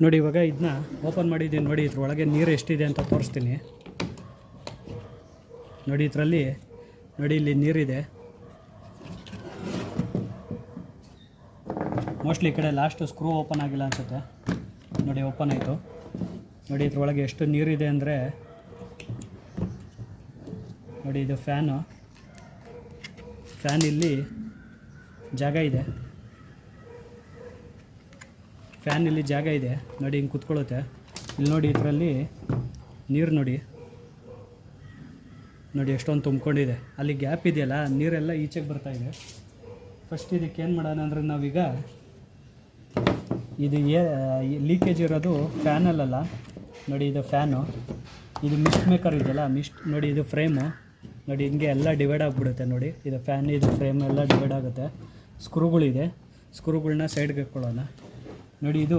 ನೋಡಿ ಇವಾಗ ಇದನ್ನ ಓಪನ್ ಮಾಡಿದ್ದೀನಿ. ನೋಡಿ ಇದ್ರೊಳಗೆ ನೀರು ಎಷ್ಟಿದೆ ಅಂತ ತೋರಿಸ್ತೀನಿ. ನೋಡಿ ಇದರಲ್ಲಿ ನೋಡಿ ಇಲ್ಲಿ ನೀರಿದೆ. ಮೋಸ್ಟ್ಲಿ ಈ ಕಡೆ ಲಾಸ್ಟ್ ಸ್ಕ್ರೂ ಓಪನ್ ಆಗಿಲ್ಲ ಅನಿಸುತ್ತೆ. ನೋಡಿ ಓಪನ್ ಆಯಿತು. ನೋಡಿ ಇದ್ರೊಳಗೆ ಎಷ್ಟು ನೀರಿದೆ ಅಂದರೆ ನೋಡಿ ಇದು ಫ್ಯಾನ್ ಇಲ್ಲಿ ಜಾಗ ಇದೆ. ಫ್ಯಾನ್ ಇಲ್ಲಿ ಜಾಗ ಇದೆ ನೋಡಿ, ಹಿಂಗೆ ಕುತ್ಕೊಳ್ಳುತ್ತೆ. ಇಲ್ಲಿ ನೋಡಿ ಇದರಲ್ಲಿ ನೀರು ನೋಡಿ ಎಷ್ಟೊಂದು ತುಂಬ್ಕೊಂಡಿದೆ. ಅಲ್ಲಿ ಗ್ಯಾಪ್ ಇದೆಯಲ್ಲ, ನೀರೆಲ್ಲ ಈಚೆಗೆ ಬರ್ತಾಯಿದೆ. ಫಸ್ಟ್ ಇದಕ್ಕೆ ಏನು ಮಾಡೋಣ ಅಂದರೆ ನಾವೀಗ ಇದು ಲೀಕೇಜ್ ಇರೋದು ಫ್ಯಾನಲ್ಲ ನೋಡಿ, ಇದು ಫ್ಯಾನು. ಇದು ಮಿಸ್ಟ್ ಮೇಕರ್ ಇದೆಯಲ್ಲ, ಮಿಸ್ಟ್ ನೋಡಿ ಇದು ಫ್ರೇಮು ನೋಡಿ, ಹಿಂಗೆ ಎಲ್ಲ ಡಿವೈಡ್ ಆಗಿಬಿಡುತ್ತೆ. ನೋಡಿ ಇದು ಫ್ಯಾನ್, ಇದು ಫ್ರೇಮ್ ಎಲ್ಲ ಡಿವೈಡ್ ಆಗುತ್ತೆ. ಸ್ಕ್ರೂಗಳಿದೆ, ಸ್ಕ್ರೂಗಳನ್ನ ಸೈಡ್ಗೆ ಹಾಕ್ಕೊಳ್ಳೋಣ. ನೋಡಿ ಇದು